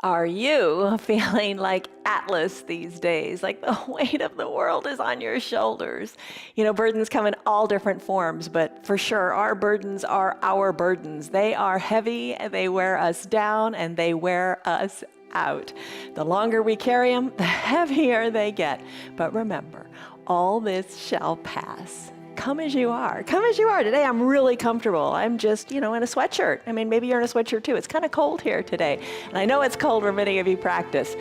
Are you feeling like Atlas these days? Like the weight of the world is on your shoulders. You know, burdens come in all different forms, but for sure, our burdens are our burdens. They are heavy, they wear us down, and they wear us out. The longer we carry them, the heavier they get. But remember, all this shall pass. Come as you are. Come as you are. Today I'm really comfortable. I'm just, in a sweatshirt. I mean, maybe you're in a sweatshirt too. It's kind of cold here today. And I know it's cold where many of you practice.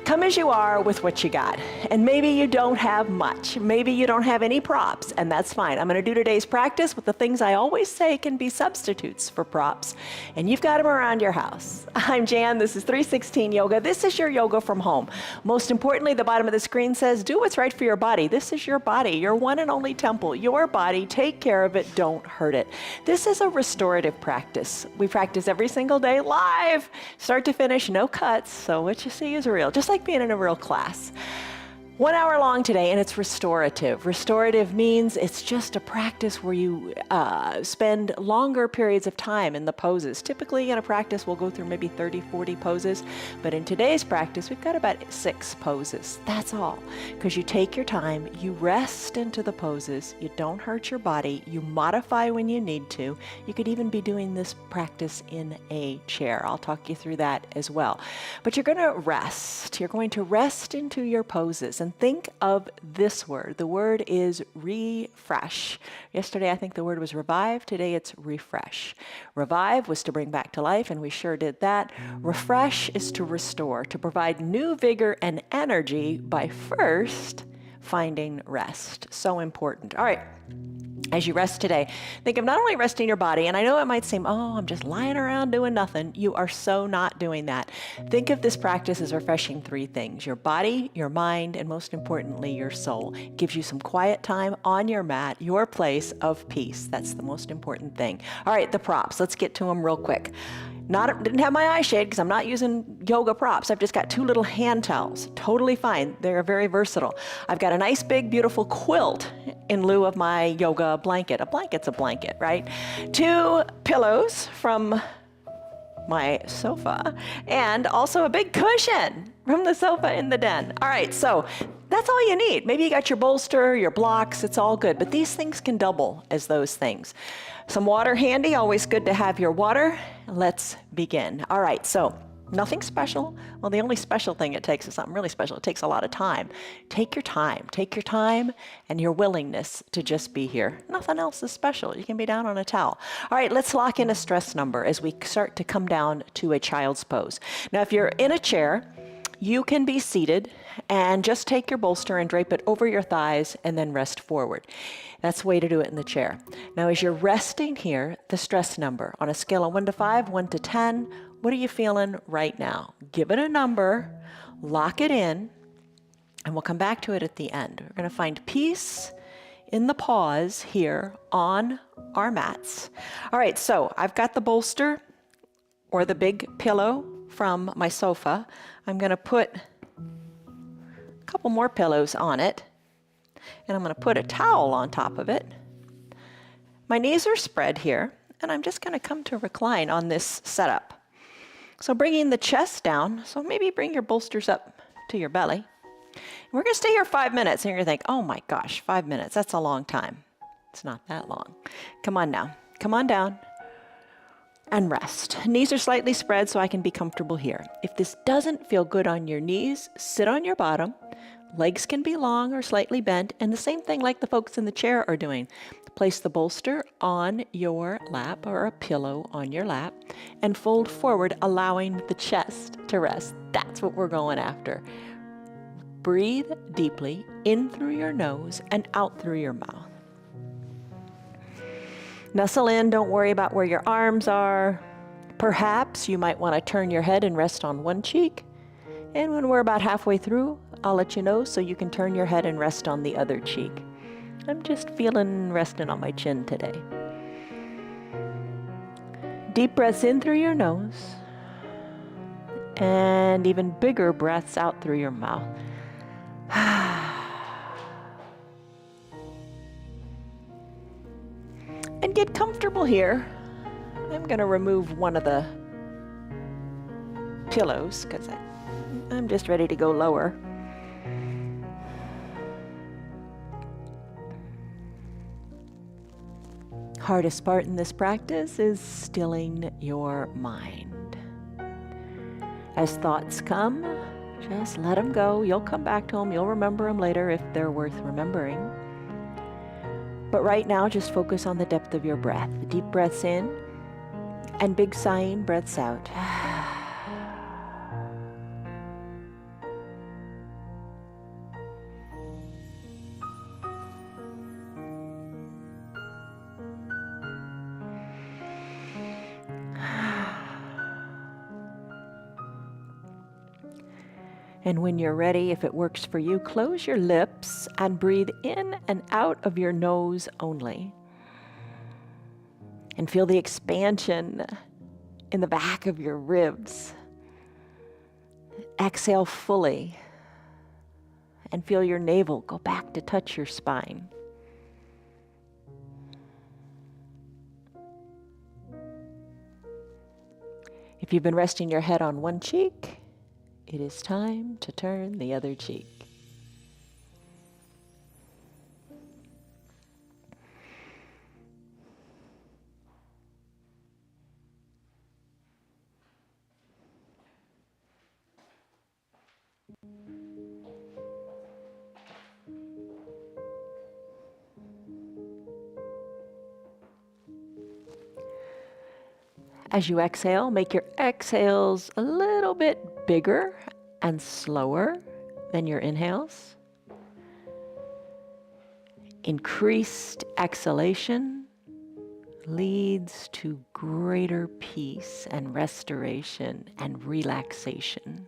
Come as you are with what you got. And maybe you don't have much. Maybe you don't have any props, and that's fine. I'm going to do today's practice with the things I always say can be substitutes for props. And you've got them around your house. I'm Jan. This is 316 Yoga. This is your yoga from home. Most importantly, the bottom of the screen says, do what's right for your body. This is your body, your one and only temple, your body. Take care of it. Don't hurt it. This is a restorative practice. We practice every single day live, start to finish, no cuts. So what you see is real, just like being in a real class. 1 hour long today, and it's restorative. Restorative means it's just a practice where you spend longer periods of time in the poses. Typically in a practice, we'll go through maybe 30, 40 poses, but in today's practice, we've got about 6 poses. That's all, because you take your time, you rest into the poses, you don't hurt your body, you modify when you need to. You could even be doing this practice in a chair. I'll talk you through that as well. But you're going to rest. You're going to rest into your poses. And think of this word. The word is refresh. Yesterday, I think the word was revive. Today, it's refresh. Revive was to bring back to life, and we sure did that. Refresh is to restore, to provide new vigor and energy by first finding rest. So important. All right. As you rest today, think of not only resting your body, and I know it might seem, oh, I'm just lying around doing nothing. You are so not doing that. Think of this practice as refreshing 3 things: your body, your mind, and most importantly, your soul. It gives you some quiet time on your mat, your place of peace. That's the most important thing. All right, the props. Let's get to them real quick. Didn't have my eye shade because I'm not using yoga props. I've just got 2 little hand towels. Totally fine. They're very versatile. I've got a nice big beautiful quilt in lieu of my yoga blanket. A blanket's a blanket, right? 2 pillows from my sofa, and also a big cushion from the sofa in the den. All right, so that's all you need. Maybe you got your bolster, your blocks, it's all good, but these things can double as those things. Some water handy, always good to have your water. Let's begin. All right, so nothing special. Well, the only special thing it takes is something really special. It takes a lot of time. Take your time and your willingness to just be here. Nothing else is special. You can be down on a towel. All right, let's lock in a stress number as we start to come down to a child's pose. Now, if you're in a chair, you can be seated and just take your bolster and drape it over your thighs and then rest forward. That's the way to do it in the chair. Now, as you're resting here, the stress number on a scale of 1 to 5, 1 to 10, what are you feeling right now? Give it a number, lock it in, and we'll come back to it at the end. We're going to find peace in the pause here on our mats. All right, so I've got the bolster or the big pillow from my sofa. I'm going to put a couple more pillows on it, and I'm going to put a towel on top of it. My knees are spread here, and I'm just going to come to recline on this setup. So bringing the chest down, so maybe bring your bolsters up to your belly. We're going to stay here 5 minutes, and you're going to think, oh my gosh, 5 minutes, that's a long time. It's not that long. Come on now, come on down and rest. Knees are slightly spread so I can be comfortable here. If this doesn't feel good on your knees, sit on your bottom. Legs can be long or slightly bent, and the same thing like the folks in the chair are doing. Place the bolster on your lap or a pillow on your lap and fold forward, allowing the chest to rest. That's what we're going after. Breathe deeply in through your nose and out through your mouth. Nestle in, don't worry about where your arms are. Perhaps you might want to turn your head and rest on one cheek. And when we're about halfway through, I'll let you know so you can turn your head and rest on the other cheek. I'm just feeling resting on my chin today. Deep breaths in through your nose and even bigger breaths out through your mouth. And get comfortable here. I'm going to remove one of the pillows because I'm just ready to go lower. Hardest part in this practice is stilling your mind. As thoughts come, just let them go. You'll come back to them. You'll remember them later if they're worth remembering. But right now, just focus on the depth of your breath. Deep breaths in and big sighing breaths out. And when you're ready, if it works for you, close your lips and breathe in and out of your nose only. And feel the expansion in the back of your ribs. Exhale fully and feel your navel go back to touch your spine. If you've been resting your head on one cheek, it is time to turn the other cheek. As you exhale, make your exhales a little bit bigger and slower than your inhales. Increased exhalation leads to greater peace and restoration and relaxation.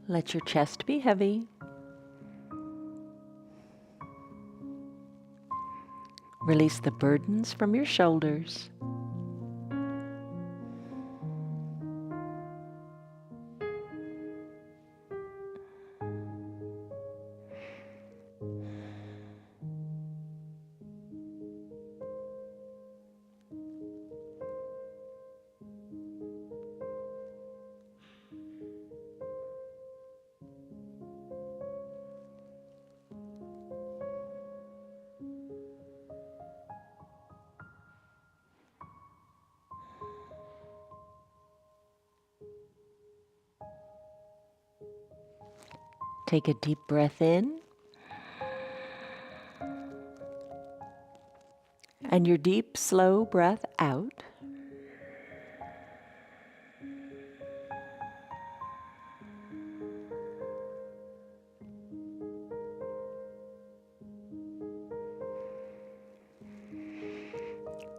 Let your chest be heavy. Release the burdens from your shoulders. Take a deep breath in. And your deep, slow breath out.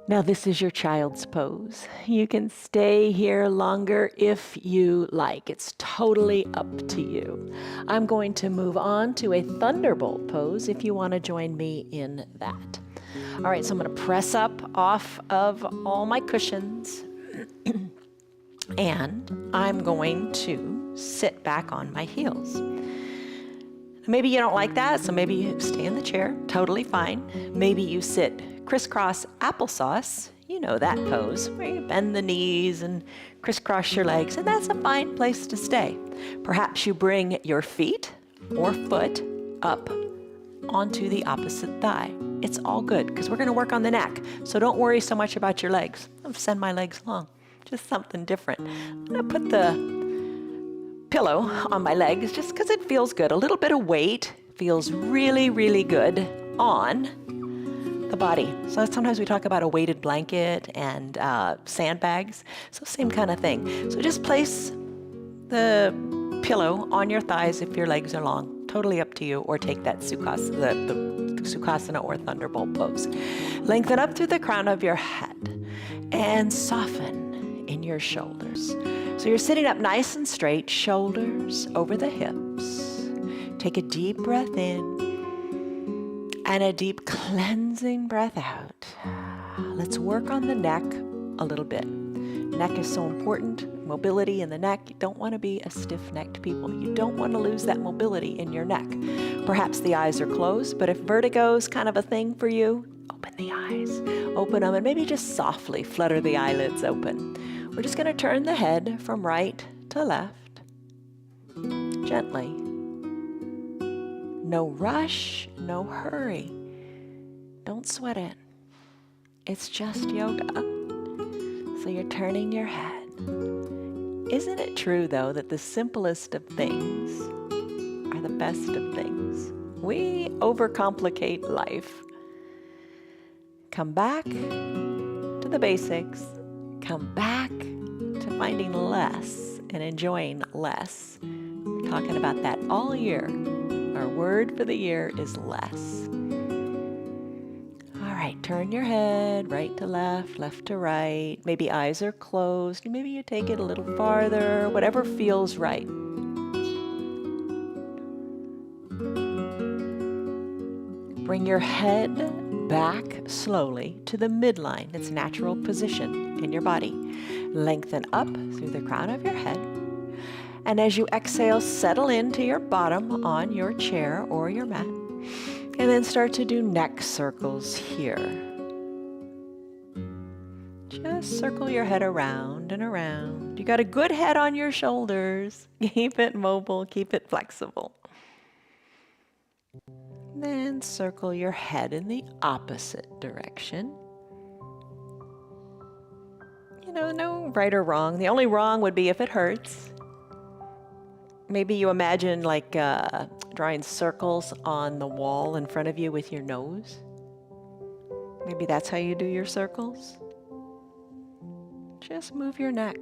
Now this is your child's pose. You can stay here longer if you like. It's totally up to you. I'm going to move on to a thunderbolt pose if you want to join me in that. All right, so I'm going to press up off of all my cushions and I'm going to sit back on my heels. Maybe you don't like that, so maybe you stay in the chair, totally fine. Maybe you sit crisscross applesauce, you know that pose, where you bend the knees and crisscross your legs, and that's a fine place to stay. Perhaps you bring your feet or foot up onto the opposite thigh. It's all good, because we're gonna work on the neck, so don't worry so much about your legs. I'll send my legs long, just something different. I'm gonna put the pillow on my legs just because it feels good. A little bit of weight feels really, really good on the body. So sometimes we talk about a weighted blanket and sandbags. So same kind of thing. So just place the pillow on your thighs if your legs are long. totally up to you, or take that Sukhasana, the Sukhasana or Thunderbolt pose. Lengthen up through the crown of your head and soften in your shoulders. So you're sitting up nice and straight, shoulders over the hips. Take a deep breath in and a deep cleansing breath out. Let's work on the neck a little bit. Neck is so important. Mobility in the neck. You don't want to be a stiff-necked people. You don't want to lose that mobility in your neck. Perhaps the eyes are closed, but if vertigo is kind of a thing for you, open the eyes. Open them and maybe just softly flutter the eyelids open. We're just going to turn the head from right to left. Gently. No rush, no hurry. Don't sweat it. It's just yoga. So you're turning your head. Isn't it true, though, that the simplest of things are the best of things? We overcomplicate life. Come back to the basics. Come back to finding less and enjoying less. We're talking about that all year. Our word for the year is less. All right, turn your head right to left, left to right. Maybe eyes are closed. Maybe you take it a little farther, whatever feels right. Bring your head back slowly to the midline, its natural position in your body. Lengthen up through the crown of your head. And as you exhale, settle into your bottom on your chair or your mat. And then start to do neck circles here. Just circle your head around and around. You got a good head on your shoulders. Keep it mobile, keep it flexible. Then circle your head in the opposite direction. You know, no right or wrong. The only wrong would be if it hurts. Maybe you imagine like drawing circles on the wall in front of you with your nose. Maybe that's how you do your circles. Just move your neck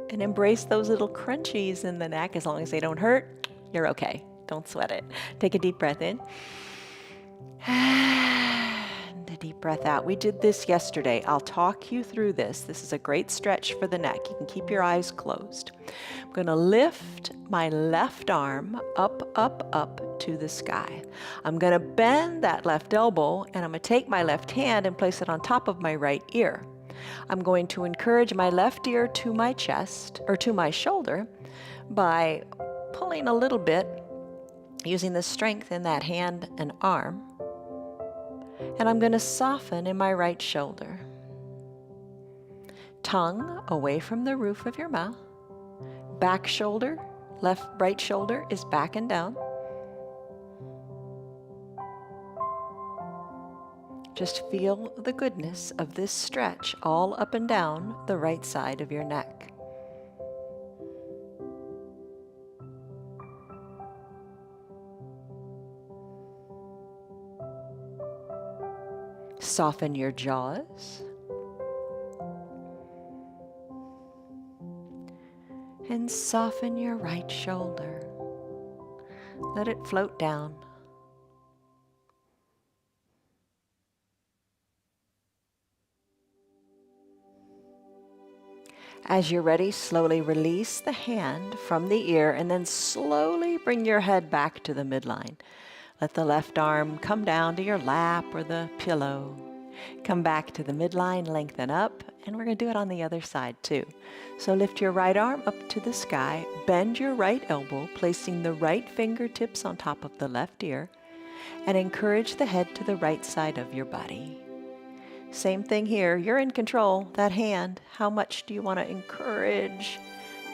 and embrace those little crunchies in the neck. As long as they don't hurt, you're okay. Don't sweat it. Take a deep breath in. And a deep breath out. We did this yesterday. I'll talk you through this. This is a great stretch for the neck. You can keep your eyes closed. I'm going to lift my left arm up, up, up to the sky. I'm going to bend that left elbow, and I'm going to take my left hand and place it on top of my right ear. I'm going to encourage my left ear to my chest, or to my shoulder, by pulling a little bit, using the strength in that hand and arm. And I'm going to soften in my right shoulder. Tongue away from the roof of your mouth. Back shoulder, right shoulder is back and down. Just feel the goodness of this stretch all up and down the right side of your neck. Soften your jaws. And soften your right shoulder. Let it float down. As you're ready, slowly release the hand from the ear and then slowly bring your head back to the midline. Let the left arm come down to your lap or the pillow. Come back to the midline, lengthen up, and we're going to do it on the other side too. So lift your right arm up to the sky, bend your right elbow, placing the right fingertips on top of the left ear, and encourage the head to the right side of your body. Same thing here, you're in control. That hand, how much do you want to encourage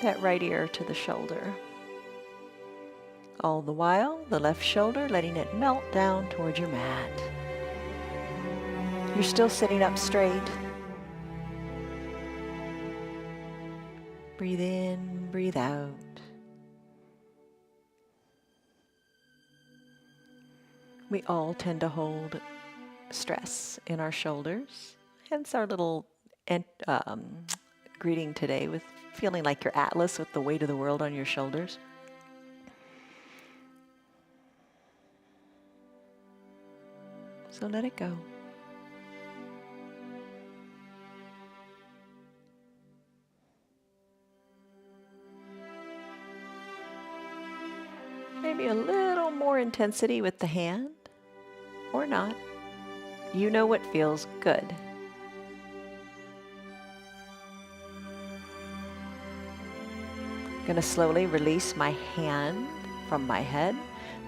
that right ear to the shoulder? All the while, the left shoulder, letting it melt down toward your mat. You're still sitting up straight. Breathe in, breathe out. We all tend to hold stress in our shoulders, hence our little greeting today with feeling like you're Atlas with the weight of the world on your shoulders. So let it go. Maybe a little more intensity with the hand, or not. You know what feels good. I'm going to slowly release my hand from my head.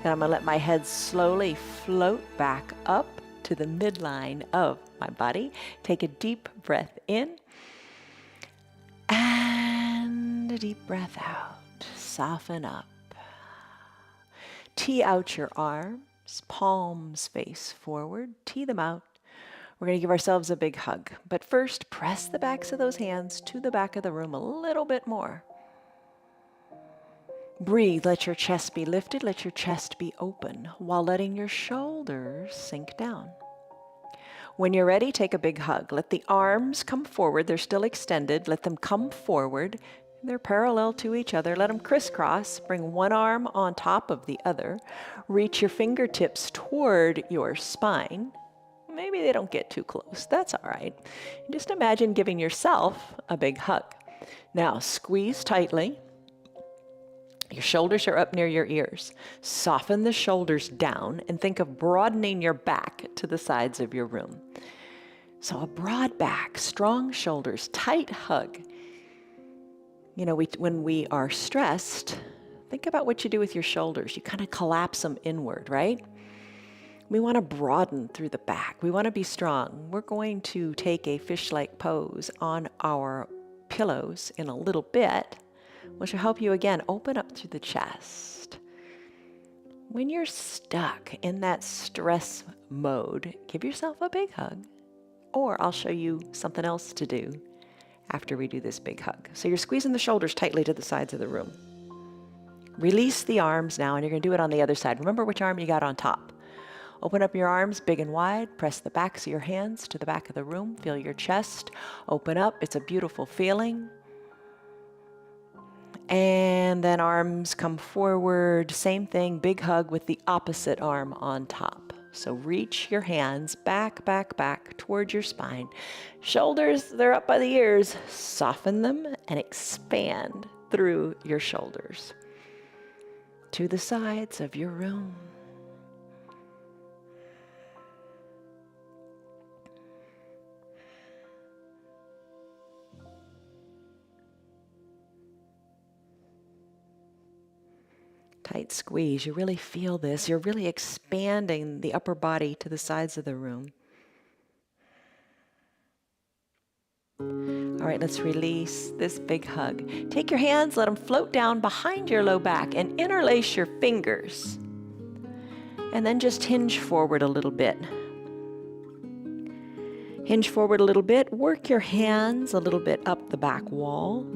Then I'm going to let my head slowly float back up to the midline of my body. Take a deep breath in and a deep breath out. Soften up. Tee out your arms, palms face forward. Tee them out. We're going to give ourselves a big hug. But first, press the backs of those hands to the back of the room a little bit more. Breathe. Let your chest be lifted. Let your chest be open while letting your shoulders sink down. When you're ready, take a big hug. Let the arms come forward. They're still extended. Let them come forward. They're parallel to each other. Let them crisscross. Bring one arm on top of the other. Reach your fingertips toward your spine. Maybe they don't get too close. That's all right. Just imagine giving yourself a big hug. Now, squeeze tightly. Your shoulders are up near your ears. Soften the shoulders down and think of broadening your back to the sides of your room. So a broad back, strong shoulders, tight hug. You know, when we are stressed, think about what you do with your shoulders. You kind of collapse them inward, right? We want to broaden through the back. We want to be strong. We're going to take a fish-like pose on our pillows in a little bit, which will help you again open up through the chest. When you're stuck in that stress mode, give yourself a big hug, or I'll show you something else to do after we do this big hug. So you're squeezing the shoulders tightly to the sides of the room. Release the arms now, and you're going to do it on the other side. Remember which arm you got on top. Open up your arms big and wide. Press the backs of your hands to the back of the room. Feel your chest open up. It's a beautiful feeling. And then arms come forward. Same thing, big hug with the opposite arm on top. So reach your hands back, back, back towards your spine. Shoulders, they're up by the ears. Soften them and expand through your shoulders to the sides of your room. Tight squeeze. You really feel this. You're really expanding the upper body to the sides of the room. All right, let's release this big hug. Take your hands, let them float down behind your low back and interlace your fingers. And then just hinge forward a little bit. Hinge forward a little bit. Work your hands a little bit up the back wall.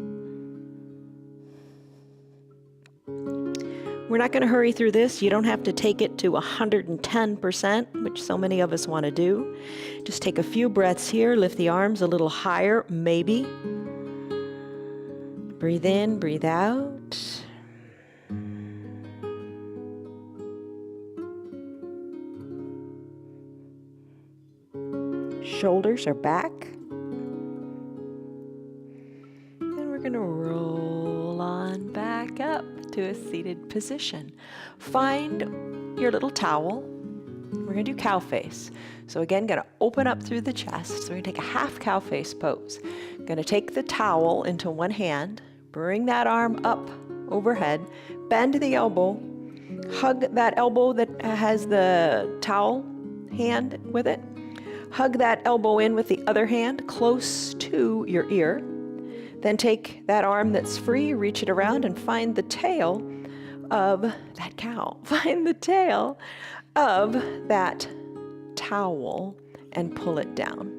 We're not going to hurry through this. You don't have to take it to 110%, which so many of us want to do. Just take a few breaths here. Lift the arms a little higher, maybe. Breathe in, breathe out. Shoulders are back. And we're going to roll on back up to a seated position. Find your little towel. We're going to do cow face. So again, going to open up through the chest. So we're going to take a half cow face pose. Going to take the towel into one hand, bring that arm up overhead, bend the elbow, hug that elbow that has the towel hand with it. Hug that elbow in with the other hand close to your ear. Then take that arm that's free, reach it around and find the tail of that cow. Find the tail of that towel and pull it down.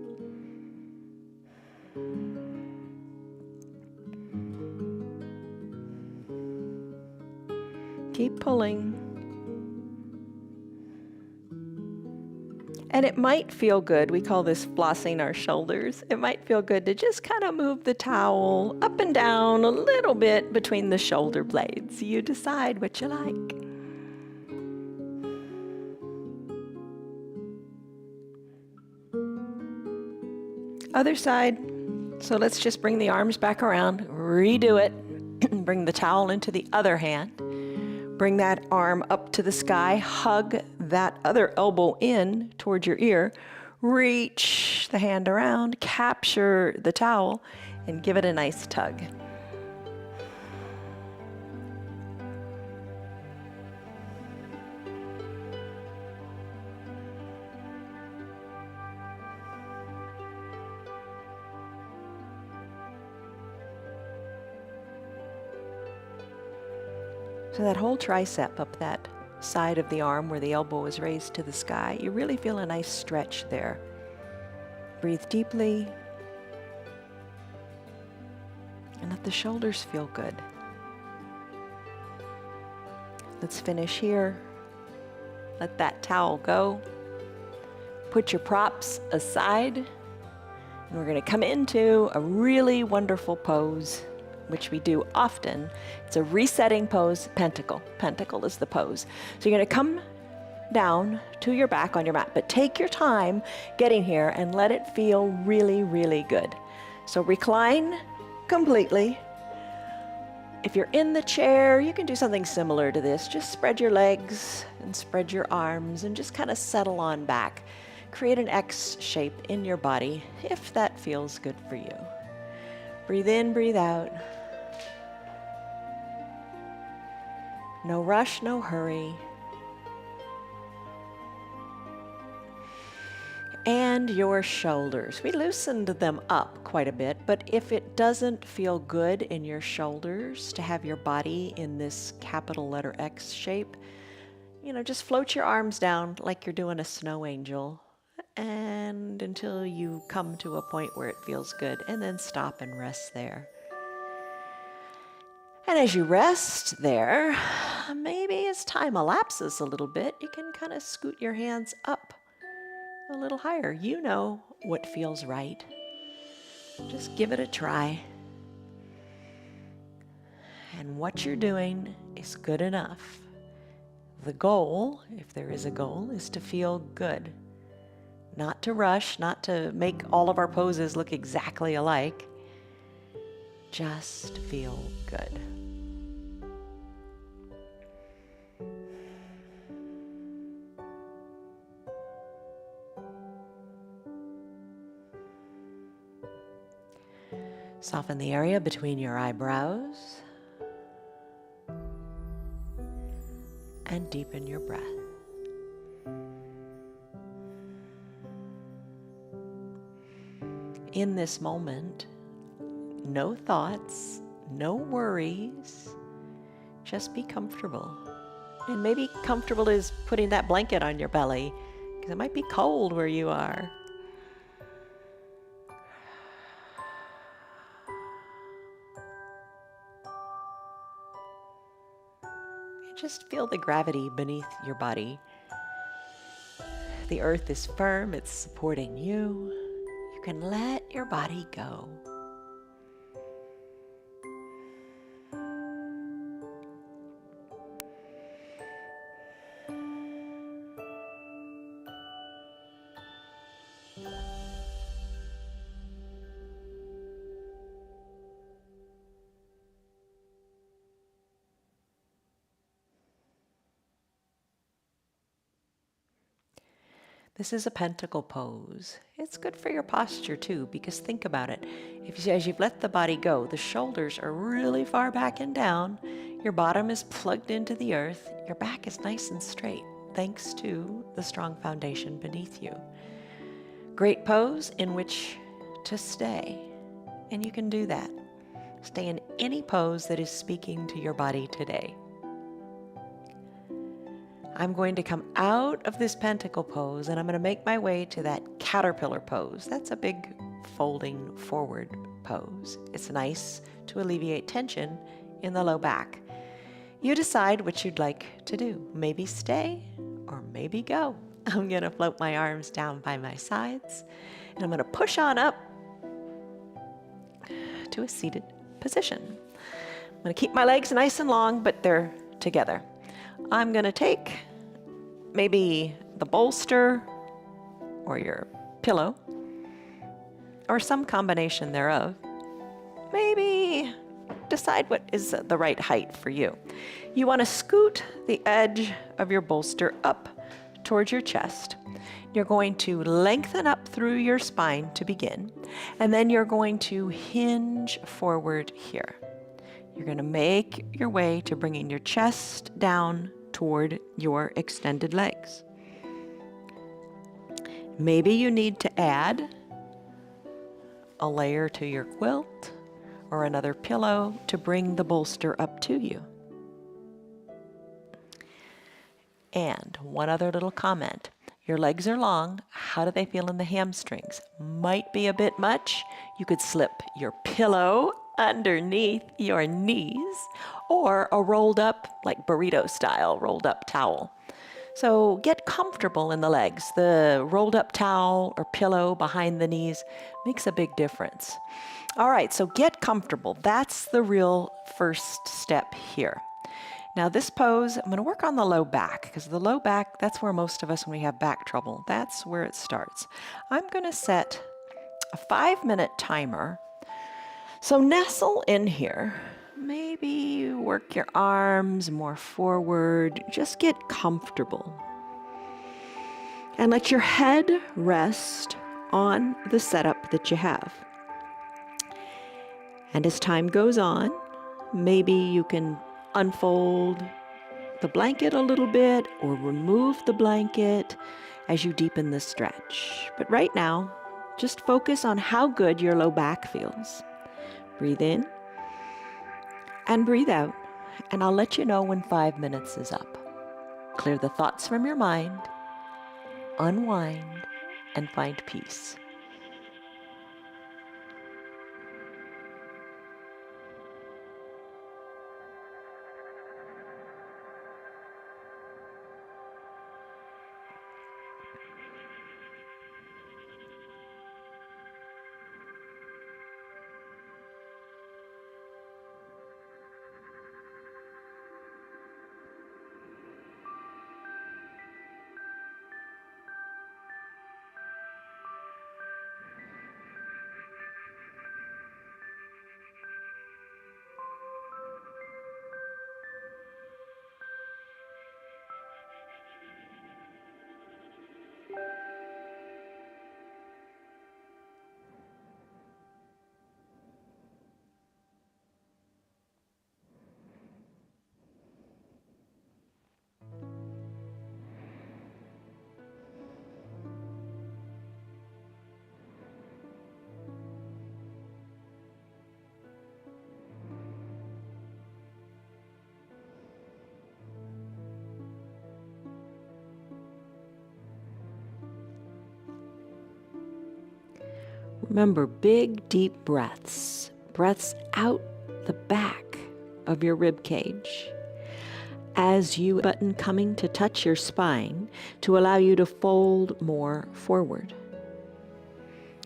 Keep pulling. And it might feel good, we call this flossing our shoulders. It might feel good to just kind of move the towel up and down a little bit between the shoulder blades. You decide what you like. Other side. So let's just bring the arms back around, redo it. Bring the towel into the other hand. Bring that arm up to the sky, hug that other elbow in towards your ear. Reach the hand around, capture the towel, and give it a nice tug. So that whole tricep up that side of the arm where the elbow is raised to the sky, you really feel a nice stretch there. Breathe deeply and let the shoulders feel good. Let's finish here. Let that towel go. Put your props aside. And we're going to come into a really wonderful pose, which we do often. It's a resetting pose, pentacle. Pentacle is the pose. So you're going to come down to your back on your mat, but take your time getting here and let it feel really, really good. So recline completely. If you're in the chair, you can do something similar to this. Just spread your legs and spread your arms and just kind of settle on back. Create an X shape in your body if that feels good for you. Breathe in, breathe out. No rush, no hurry. And your shoulders. We loosened them up quite a bit, but if it doesn't feel good in your shoulders to have your body in this capital letter X shape, just float your arms down like you're doing a snow angel, and until you come to a point where it feels good, and then stop and rest there. And as you rest there, maybe as time elapses a little bit, you can kind of scoot your hands up a little higher. You know what feels right. Just give it a try. And what you're doing is good enough. The goal, if there is a goal, is to feel good. Not to rush, not to make all of our poses look exactly alike. Just feel good. Soften the area between your eyebrows and deepen your breath. In this moment, no thoughts, no worries, just be comfortable. And maybe comfortable is putting that blanket on your belly, because it might be cold where you are. Just feel the gravity beneath your body. The earth is firm, it's supporting you. You can let your body go. This is a pentacle pose. It's good for your posture too, because think about it. As you've let the body go, the shoulders are really far back and down. Your bottom is plugged into the earth. Your back is nice and straight, thanks to the strong foundation beneath you. Great pose in which to stay. And you can do that. Stay in any pose that is speaking to your body today. I'm going to come out of this pentacle pose and I'm going to make my way to that caterpillar pose. That's a big folding forward pose. It's nice to alleviate tension in the low back. You decide what you'd like to do. Maybe stay or maybe go. I'm going to float my arms down by my sides and I'm going to push on up to a seated position. I'm going to keep my legs nice and long, but they're together. I'm going to take maybe the bolster or your pillow. or some combination thereof. Maybe decide what is the right height for you. You want to scoot the edge of your bolster up towards your chest. You're going to lengthen up through your spine to begin, and then you're going to hinge forward here. You're going to make your way to bringing your chest down toward your extended legs. Maybe you need to add a layer to your quilt or another pillow to bring the bolster up to you. And one other little comment. Your legs are long. How do they feel in the hamstrings? Might be a bit much. You could slip your pillow underneath your knees or a rolled up, like burrito style, rolled up towel. So get comfortable in the legs. The rolled up towel or pillow behind the knees makes a big difference. All right, so get comfortable. That's the real first step here. Now this pose, I'm going to work on the low back, because the low back, that's where most of us, when we have back trouble, that's where it starts. I'm going to set a 5-minute timer. So nestle in here. Maybe work your arms more forward. Just get comfortable. And let your head rest on the setup that you have. And as time goes on, maybe you can unfold the blanket a little bit or remove the blanket as you deepen the stretch. But right now, just focus on how good your low back feels. Breathe in and breathe out, and I'll let you know when 5 minutes is up. Clear the thoughts from your mind, unwind, and find peace. Remember, big, deep breaths. Breaths out the back of your rib cage. As you button coming to touch your spine to allow you to fold more forward.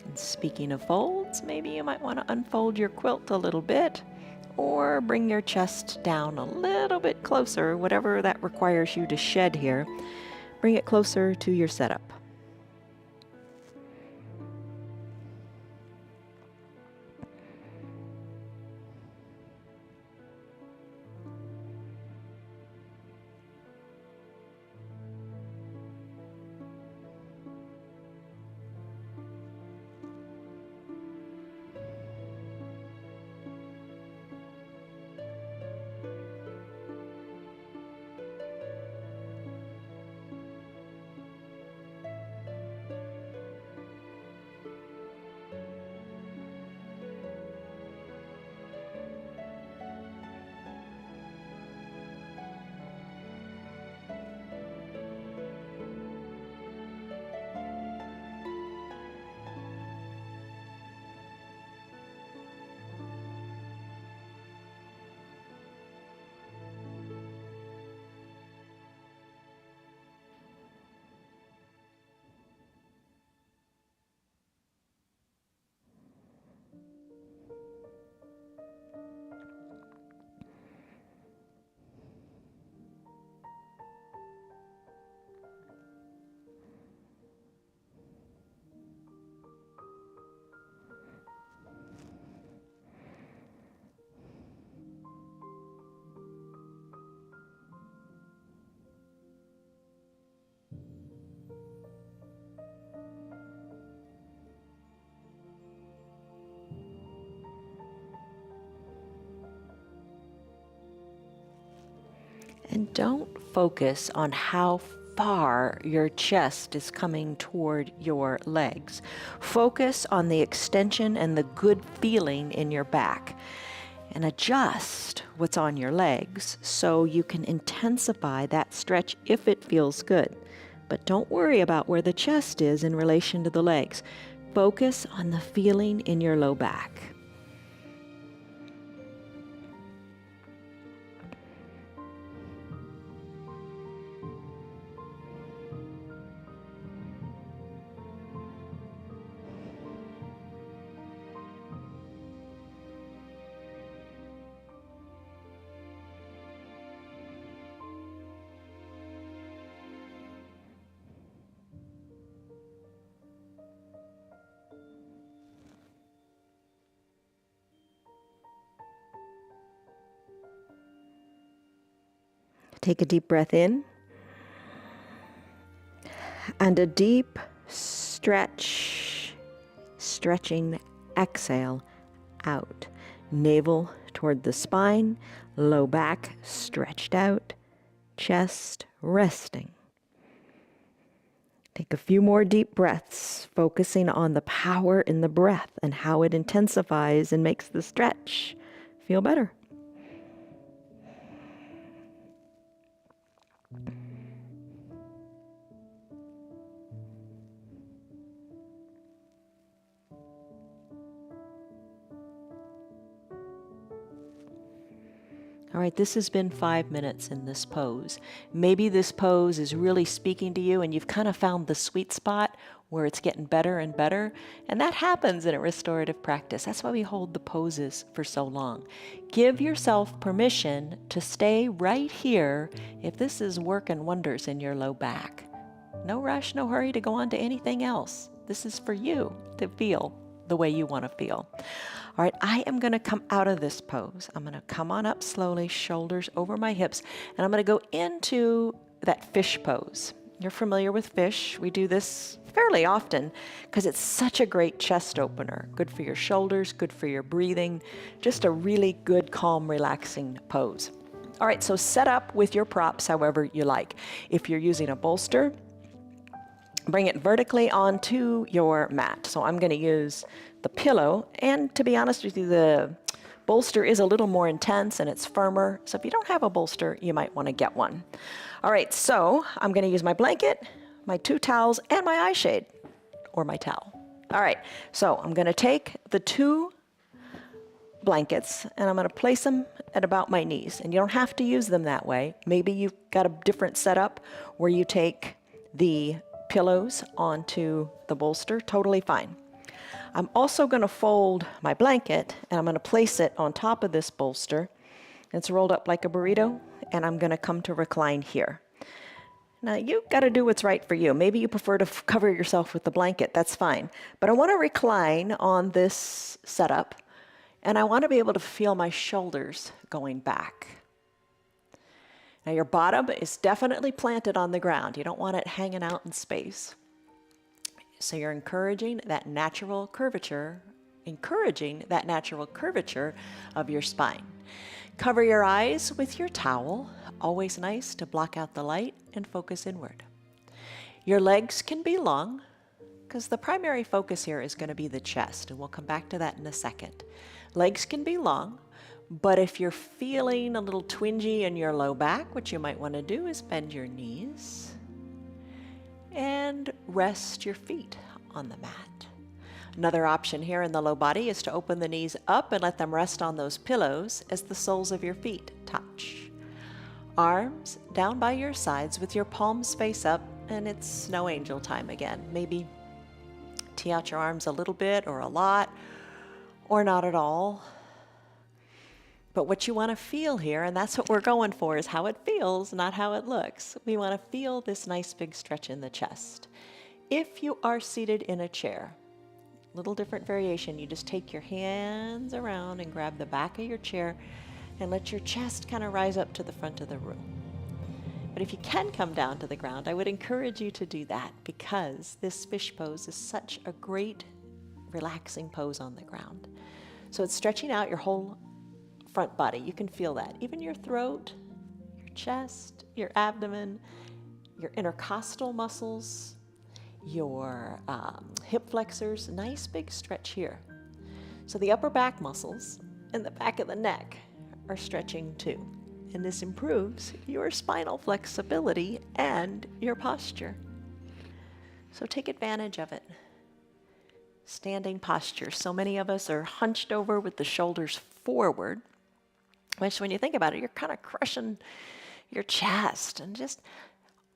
And speaking of folds, maybe you might want to unfold your quilt a little bit or bring your chest down a little bit closer, whatever that requires you to shed here. Bring it closer to your setup. And don't focus on how far your chest is coming toward your legs. Focus on the extension and the good feeling in your back. And adjust what's on your legs so you can intensify that stretch if it feels good. But don't worry about where the chest is in relation to the legs. Focus on the feeling in your low back. Take a deep breath in and a deep stretch, stretching exhale out. Navel toward the spine, low back stretched out, chest resting. Take a few more deep breaths, focusing on the power in the breath and how it intensifies and makes the stretch feel better. All right, this has been 5 minutes in this pose. Maybe this pose is really speaking to you and you've kind of found the sweet spot where it's getting better and better. And that happens in a restorative practice. That's why we hold the poses for so long. Give yourself permission to stay right here if this is working wonders in your low back. No rush, no hurry to go on to anything else. This is for you to feel the way you want to feel. All right, I am going to come out of this pose. I'm going to come on up slowly, shoulders over my hips, and I'm going to go into that fish pose. You're familiar with fish. We do this fairly often because it's such a great chest opener. Good for your shoulders, good for your breathing. Just a really good, calm, relaxing pose. All right, so set up with your props however you like. If you're using a bolster, bring it vertically onto your mat. So I'm going to use the pillow, and to be honest with you, the bolster is a little more intense and it's firmer. So if you don't have a bolster, you might want to get one. All right, so I'm going to use my blanket, my 2 towels, and my eye shade, or my towel. All right, so I'm going to take the 2 blankets and I'm going to place them at about my knees. And you don't have to use them that way. Maybe you've got a different setup where you take the pillows onto the bolster. Totally fine. I'm also going to fold my blanket and I'm going to place it on top of this bolster. It's rolled up like a burrito, and I'm going to come to recline here. Now, you've got to do what's right for you. Maybe you prefer to cover yourself with the blanket. That's fine. But I want to recline on this setup, and I want to be able to feel my shoulders going back. Now, your bottom is definitely planted on the ground. You don't want it hanging out in space. So you're encouraging that natural curvature of your spine. Cover your eyes with your towel. Always nice to block out the light and focus inward. Your legs can be long because the primary focus here is going to be the chest, and we'll come back to that in a second. Legs can be long, but if you're feeling a little twingy in your low back, what you might want to do is bend your knees and rest your feet on the mat. Another option here in the low body is to open the knees up and let them rest on those pillows as the soles of your feet touch. Arms down by your sides with your palms face up, and it's snow angel time again. Maybe tee out your arms a little bit or a lot, or not at all. But what you want to feel here, and that's what we're going for, is how it feels, not how it looks. We want to feel this nice big stretch in the chest. If you are seated in a chair, little different variation, you just take your hands around and grab the back of your chair and let your chest kind of rise up to the front of the room. But if you can come down to the ground, I would encourage you to do that, because this fish pose is such a great relaxing pose on the ground. So it's stretching out your whole front body. You can feel that. Even your throat, your chest, your abdomen, your intercostal muscles, your hip flexors. Nice big stretch here. So the upper back muscles and the back of the neck are stretching too. And this improves your spinal flexibility and your posture. So take advantage of it. Standing posture. So many of us are hunched over with the shoulders forward, which when you think about it, you're kind of crushing your chest. And just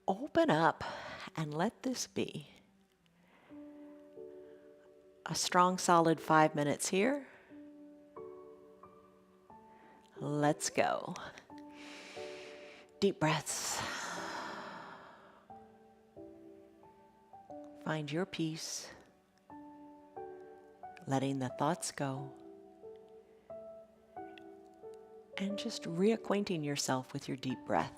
open up and let this be a strong, solid 5 minutes here. Let's go. Deep breaths. Find your peace, letting the thoughts go, and just reacquainting yourself with your deep breath.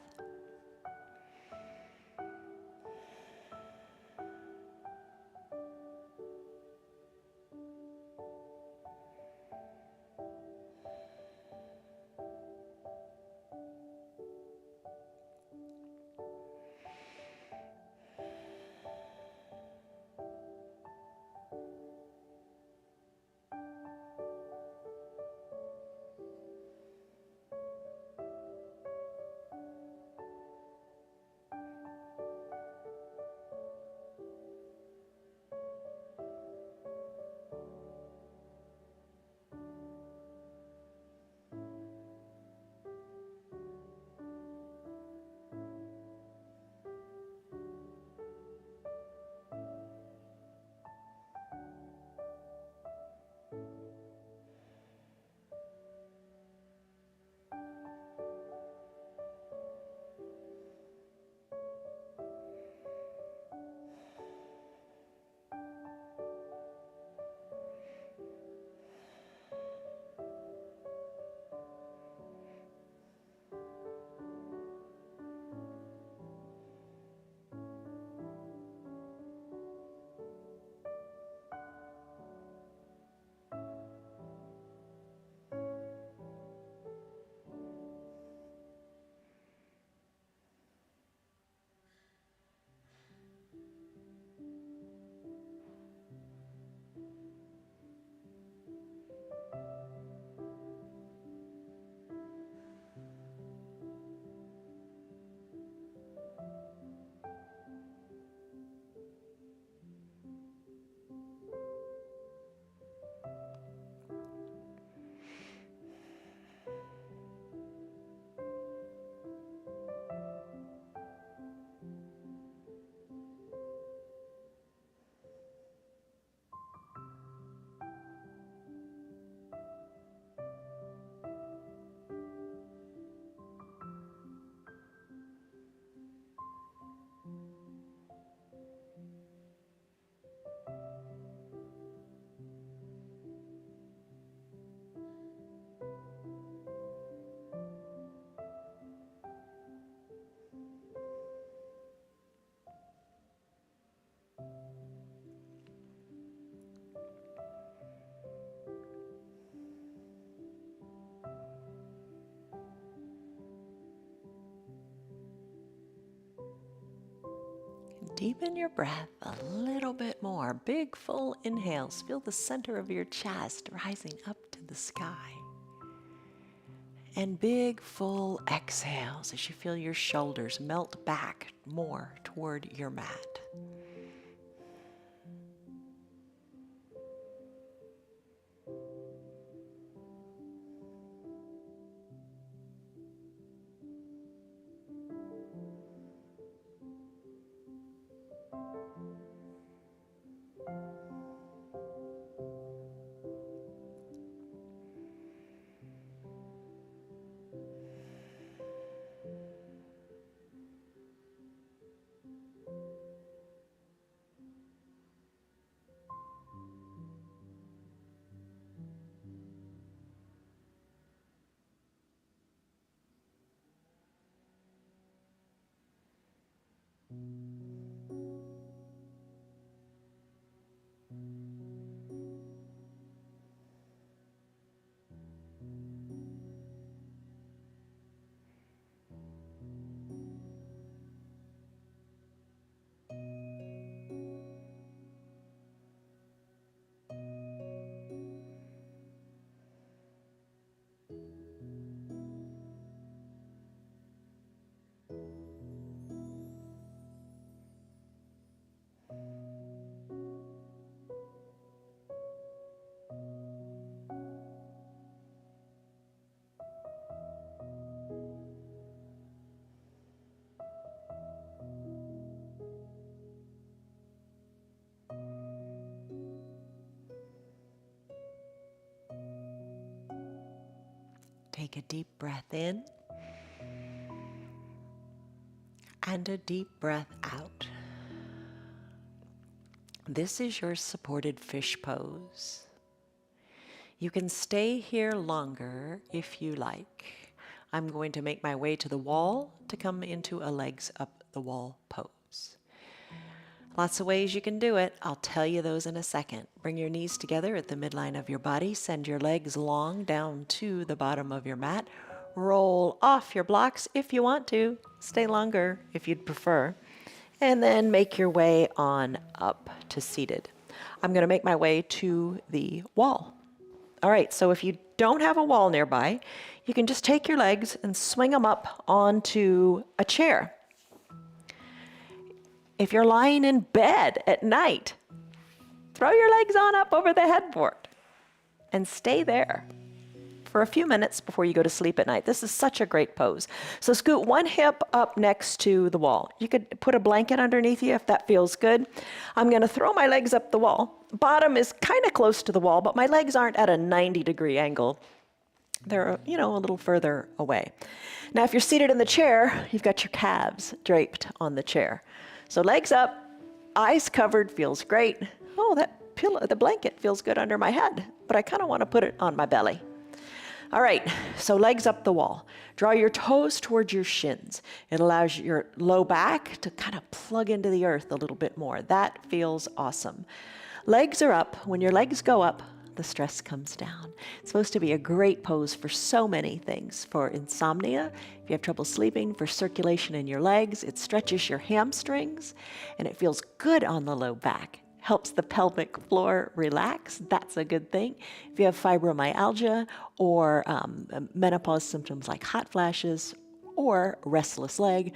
Deepen your breath a little bit more. Big, full inhales. Feel the center of your chest rising up to the sky. And big, full exhales as you feel your shoulders melt back more toward your mat. take a deep breath in and a deep breath out. This is your supported fish pose. You can stay here longer if you like. I'm going to make my way to the wall to come into a legs up the wall pose. Lots of ways you can do it. I'll tell you those in a second. Bring your knees together at the midline of your body. Send your legs long down to the bottom of your mat. Roll off your blocks if you want to. Stay longer if you'd prefer. And then make your way on up to seated. I'm going to make my way to the wall. All right, so if you don't have a wall nearby, you can just take your legs and swing them up onto a chair. If you're lying in bed at night, throw your legs on up over the headboard and stay there for a few minutes before you go to sleep at night. This is such a great pose. So scoot one hip up next to the wall. You could put a blanket underneath you if that feels good. I'm going to throw my legs up the wall. Bottom is kind of close to the wall, but my legs aren't at a 90-degree angle. They're, a little further away. Now, if you're seated in the chair, you've got your calves draped on the chair. So legs up, eyes covered, feels great. Oh, that pillow, the blanket feels good under my head, but I kind of want to put it on my belly. All right, so legs up the wall. Draw your toes towards your shins. It allows your low back to kind of plug into the earth a little bit more. That feels awesome. Legs are up. When your legs go up, the stress comes down. It's supposed to be a great pose for so many things. For insomnia, if you have trouble sleeping, for circulation in your legs, it stretches your hamstrings, and it feels good on the low back. Helps the pelvic floor relax. That's a good thing. If you have fibromyalgia or menopause symptoms like hot flashes or restless leg,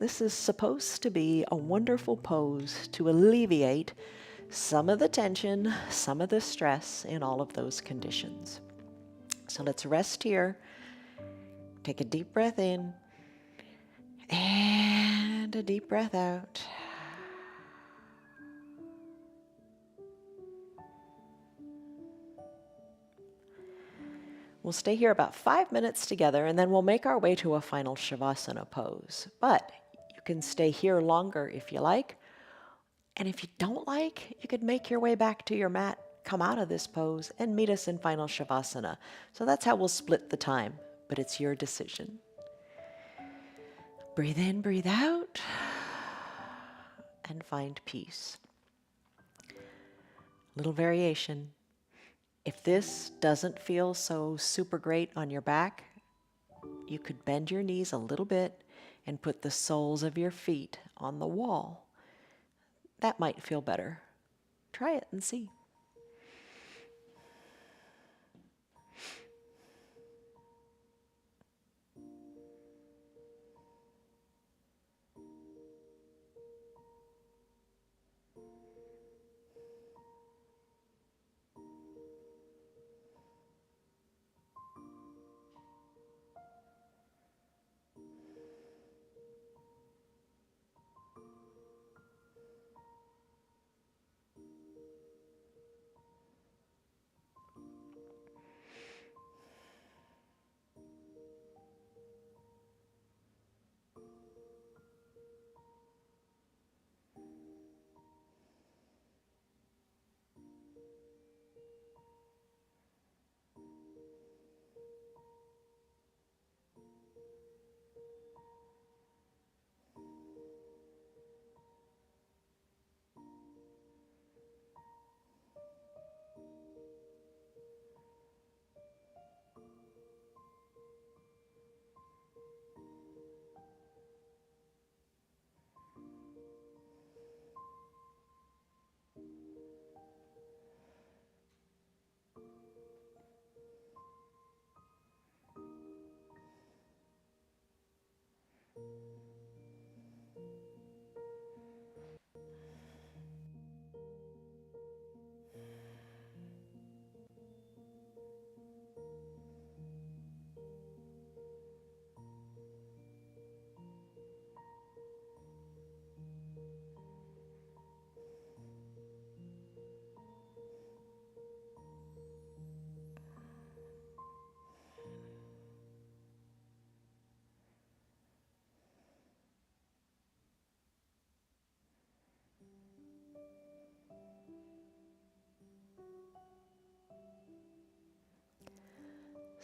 this is supposed to be a wonderful pose to alleviate some of the tension, some of the stress in all of those conditions. So let's rest here. Take a deep breath in and a deep breath out. We'll stay here about 5 minutes together, and then we'll make our way to a final Shavasana pose. But you can stay here longer if you like. And if you don't like, you could make your way back to your mat, come out of this pose, and meet us in final Shavasana. So that's how we'll split the time, but it's your decision. Breathe in, breathe out, and find peace. Little variation. If this doesn't feel so super great on your back, you could bend your knees a little bit and put the soles of your feet on the wall. That might feel better. Try it and see.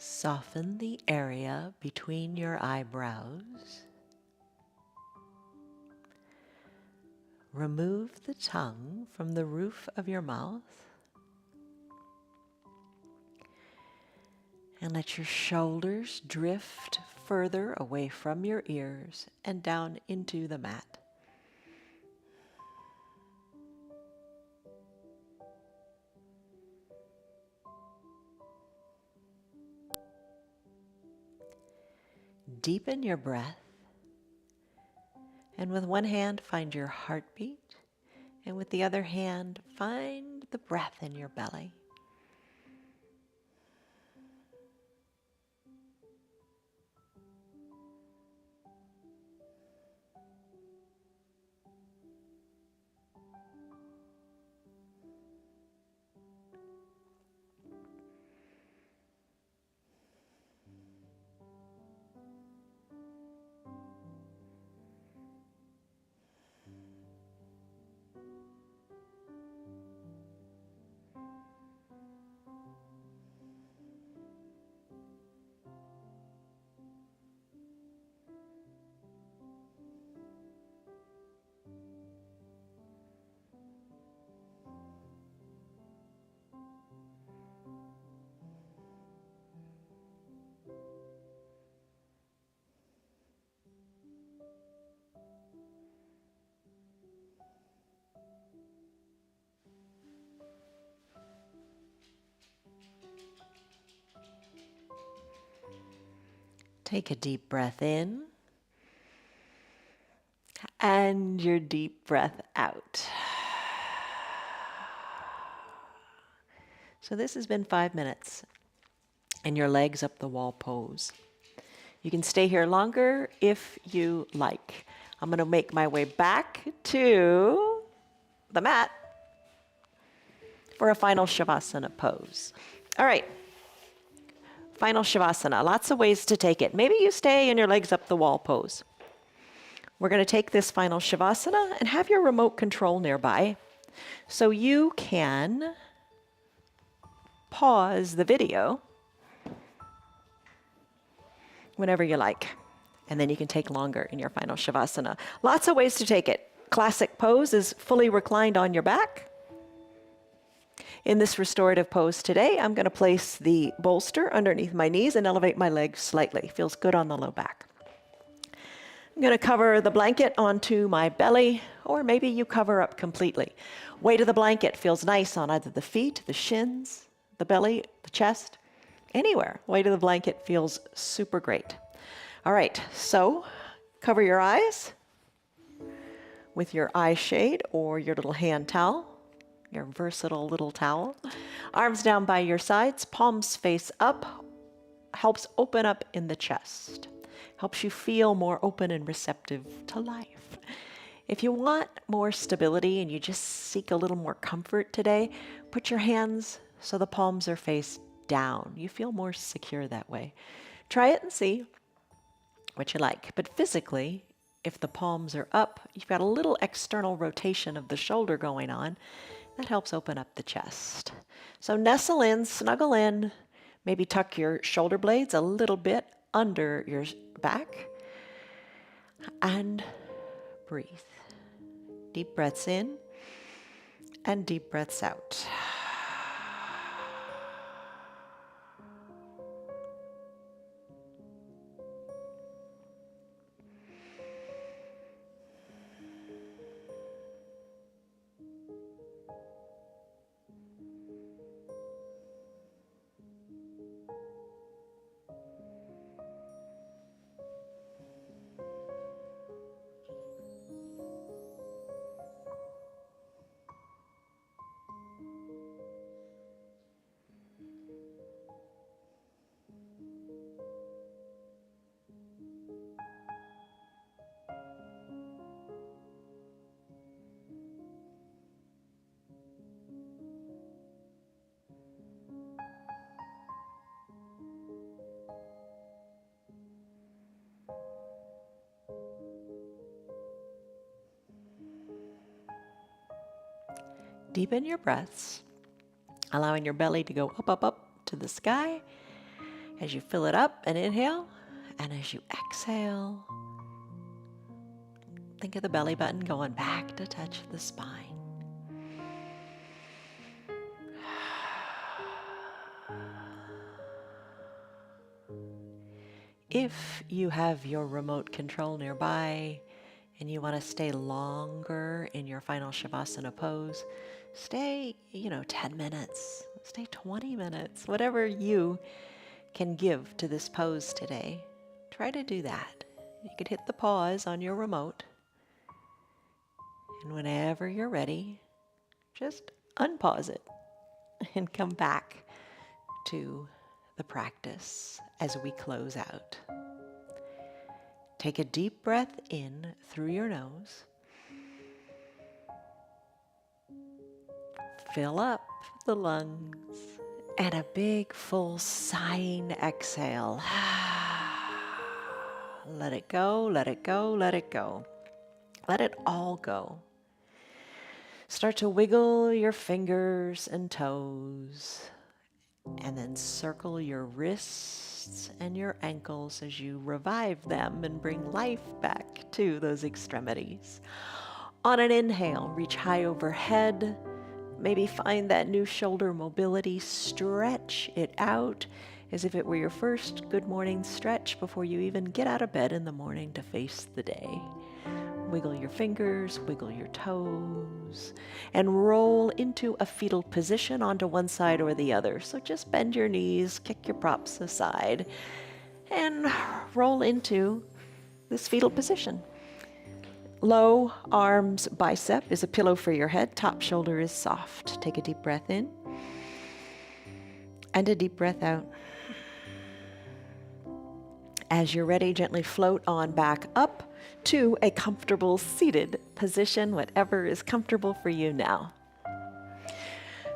Soften the area between your eyebrows. Remove the tongue from the roof of your mouth. And let your shoulders drift further away from your ears and down into the mat. Deepen your breath. And with one hand, find your heartbeat. And with the other hand, find the breath in your belly. Take a deep breath in and your deep breath out. So this has been 5 minutes in your legs up the wall pose. You can stay here longer if you like. I'm going to make my way back to the mat for a final Shavasana pose. All right. Final Shavasana. Lots of ways to take it. Maybe you stay in your legs up the wall pose. We're going to take this final Shavasana and have your remote control nearby so you can pause the video whenever you like. And then you can take longer in your final Shavasana. Lots of ways to take it. Classic pose is fully reclined on your back. In this restorative pose today, I'm going to place the bolster underneath my knees and elevate my legs slightly. Feels good on the low back. I'm going to cover the blanket onto my belly, or maybe you cover up completely. Weight of the blanket feels nice on either the feet, the shins, the belly, the chest, anywhere. Weight of the blanket feels super great. All right, so cover your eyes with your eye shade or your little hand towel, your versatile little towel. Arms down by your sides, palms face up, helps open up in the chest. Helps you feel more open and receptive to life. If you want more stability and you just seek a little more comfort today, put your hands so the palms are face down. You feel more secure that way. Try it and see what you like. But physically, if the palms are up, you've got a little external rotation of the shoulder going on. That helps open up the chest. So nestle in, snuggle in, maybe tuck your shoulder blades a little bit under your back and breathe. Deep breaths in and deep breaths out. Deepen your breaths, allowing your belly to go up, up, up to the sky. As you fill it up and inhale, and as you exhale, think of the belly button going back to touch the spine. If you have your remote control nearby and you want to stay longer in your final Shavasana pose, stay, 10 minutes, stay 20 minutes, whatever you can give to this pose today. Try to do that. You could hit the pause on your remote, and whenever you're ready, just unpause it and come back to the practice as we close out. Take a deep breath in through your nose. Fill up the lungs, and a big full sighing exhale. Let it go, let it go, let it go. Let it all go. Start to wiggle your fingers and toes, and then circle your wrists and your ankles as you revive them and bring life back to those extremities. On an inhale, reach high overhead. Maybe find that new shoulder mobility. Stretch it out as if it were your first good morning stretch before you even get out of bed in the morning to face the day. Wiggle your fingers, wiggle your toes, and roll into a fetal position onto one side or the other. So just bend your knees, kick your props aside, and roll into this fetal position. Low arms bicep is a pillow for your head. Top shoulder is soft. Take a deep breath in and a deep breath out. As you're ready, gently float on back up to a comfortable seated position, whatever is comfortable for you now.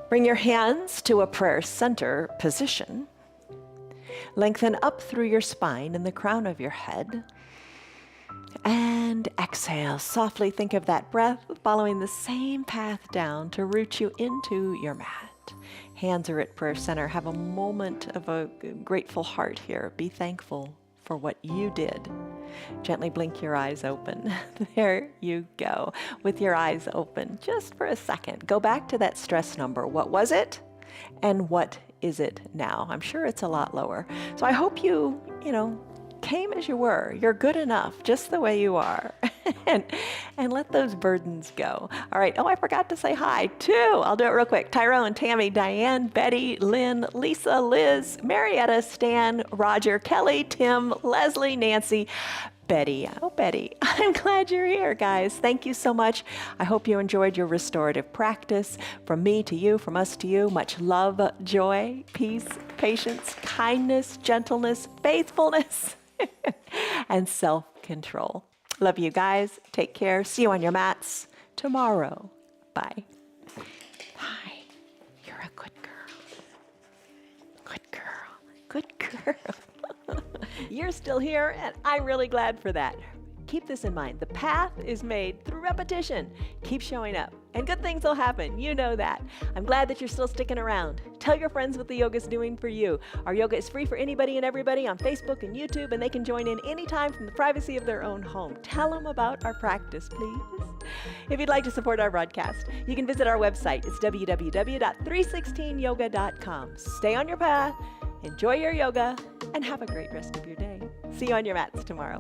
Bring your hands to a prayer center position. Lengthen up through your spine and the crown of your head. And exhale. Softly think of that breath following the same path down to root you into your mat. Hands are at prayer center. Have a moment of a grateful heart here. Be thankful for what you did. Gently blink your eyes open. There you go. With your eyes open, just for a second, go back to that stress number. What was it? And what is it now? I'm sure it's a lot lower. So I hope you came as you were. You're good enough just the way you are. and let those burdens go. All right. Oh, I forgot to say hi too. I'll do it real quick. Tyrone, Tammy, Diane, Betty, Lynn, Lisa, Liz, Marietta, Stan, Roger, Kelly, Tim, Leslie, Nancy, Betty. Oh, Betty, I'm glad you're here, guys. Thank you so much. I hope you enjoyed your restorative practice. From me to you, from us to you, much love, joy, peace, patience, kindness, gentleness, faithfulness, and self-control. Love you guys. Take care. See you on your mats tomorrow. Bye. Hi. You're a good girl. Good girl. Good girl. You're still here, and I'm really glad for that. Keep this in mind. The path is made through repetition. Keep showing up, and good things will happen. You know that. I'm glad that you're still sticking around. Tell your friends what the yoga's doing for you. Our yoga is free for anybody and everybody on Facebook and YouTube, and they can join in anytime from the privacy of their own home. Tell them about our practice, please. If you'd like to support our broadcast, you can visit our website. It's www.316yoga.com. Stay on your path, enjoy your yoga, and have a great rest of your day. See you on your mats tomorrow.